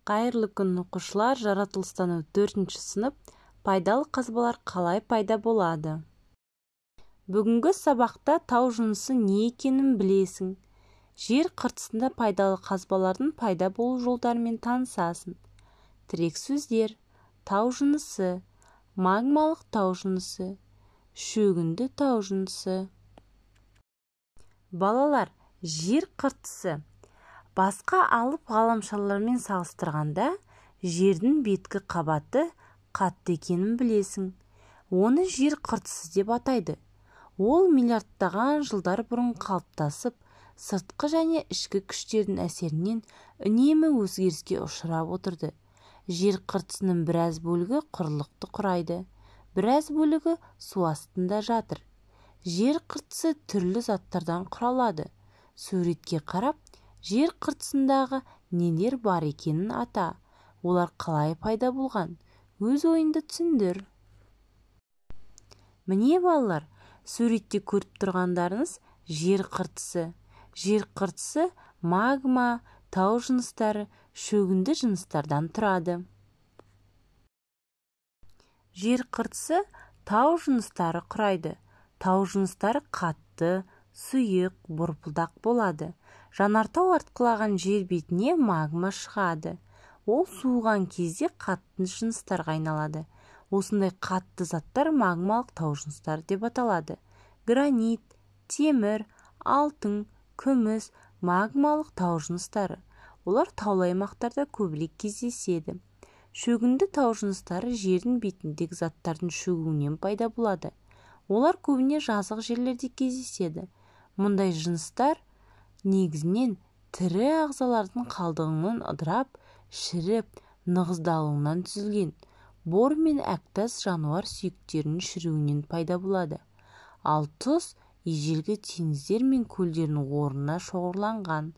Қайырлы күн оқушылар, жаратылыстану 4-ші сынып, пайдалы қазбалар қалай пайда болады? Бүгінгі сабақта тау жынысы не екенін білесің. Жер қыртысында пайдалы қазбалардың пайда болу жолдарымен танысасың. Тірек сөздер: тау жынысы, магмалық тау жынысы, шөгінді тау жынысы. Балалар, жер қыртысы басқа алып ғаламшарлармен салыстырғанда жердің беткі қабаты қатты екенін білесің. Оны жер қыртысы деп атайды. Ол миллиардтаған жылдар бұрын қалыптасып, сыртқы және ішкі күштердің әсерінен үнемі өзгеріске ұшырап отырды. Жер қыртысының біраз бөлігі құрлықты құрайды, біраз бөлігі су астында жатыр. Жер қыртысы түрлі заттардан құралады. Суретке қарап, жер қыртысындағы нелер бар екенін ата. Олар қалай пайда болған? Өз ойыңды түсіндір. Міне балалар, суретте көріп тұрғандарыңыз жер қыртысы. Жер қыртысы магма, тау жыныстары, шөгінді жыныстардан тұрады. Жер қыртысы тау жыныстары құрайды. Тау жыныстары қатты, сұйық, бұрпылдақ болады. Жанартау артқылаған жер бетіне магма шығады. Ол суыған кезде қатты жыныстарға айналады. Осындай қатты заттар магмалық тау жыныстары деп аталады. Гранит, темір, алтын, күміс магмалық тау жыныстары. Олар таулы аймақтарда көбірек кездеседі. Шөгінді тау жыныстары жердің бетіндегі заттардың шөгуінен пайда болады. Олар көбіне жазық жерлерде кездеседі. Мұндай жыныстар негізінен тірі ағзалардың қалдығынан ыдырап, шіріп, нығыздалуынан түзілген. Бор мен әктас жануар сүйектерінің шіруінен пайда болады. Ал тұз ежелгі теңіздер мен көлдердің орнына шоғырланған.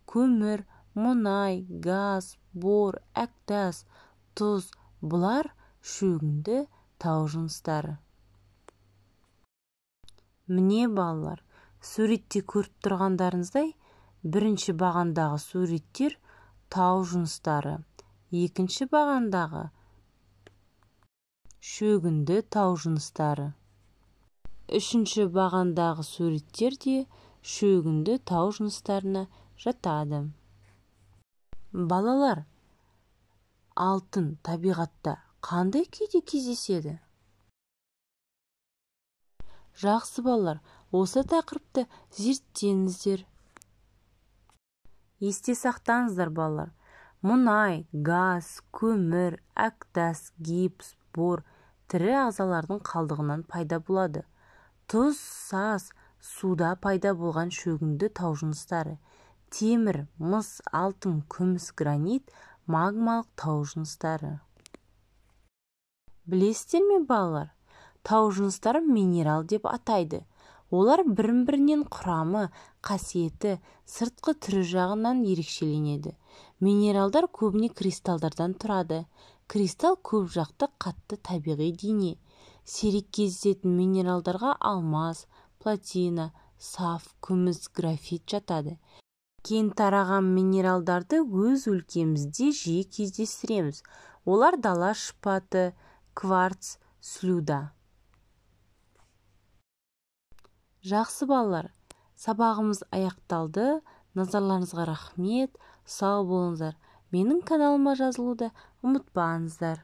Көмір, мұнай, газ, бор, әктас, тұз бұлар шөгінді тау жыныстары. Міне балалар, суретте көріп тұрғандарыңыздай, бірінші бағандағы суреттер тау жыныстары, екінші бағандағы шөгінді тау жыныстары. Үшінші бағандағы суреттер де шөгінді тау жыныстарына жатады. Балалар, алтын табиғатта қандай күйде кездеседі? Жақсы балалар, осы тақырыпты зерттеңіздер. Есте сақтаңыздар балалар. Мұнай, газ, көмір, әктас, гипс, бор тірі ағзалардың қалдығынан пайда болады. Тұз, саз, суда пайда болған шөгінді тау жыныстары. Темір, мыс, алтын, күміс, гранит магмалық тау жыныстары. Білесіздер ме балалар? Тау жыныстары минерал деп атайды. Олар бірін-бірінен құрамы, қасиеті, сыртқы түрі жағынан ерекшеленеді. Минералдар көбіне кристалдардан тұрады. Кристалл көп жақты қатты табиғи дене. Сирек кездесетін минералдарға алмас, платина, саф, күміс, графит жатады. Кең тараған минералдарды өз өлкемізде жиі кездестіреміз. Олар дала шпаты, кварц, слюда. Жақсы балалар, сабағымыз аяқталды. Назарларыңызға рахмет. Сау болыңыздар. Менің каналыма жазылуды ұмытпаңыздар.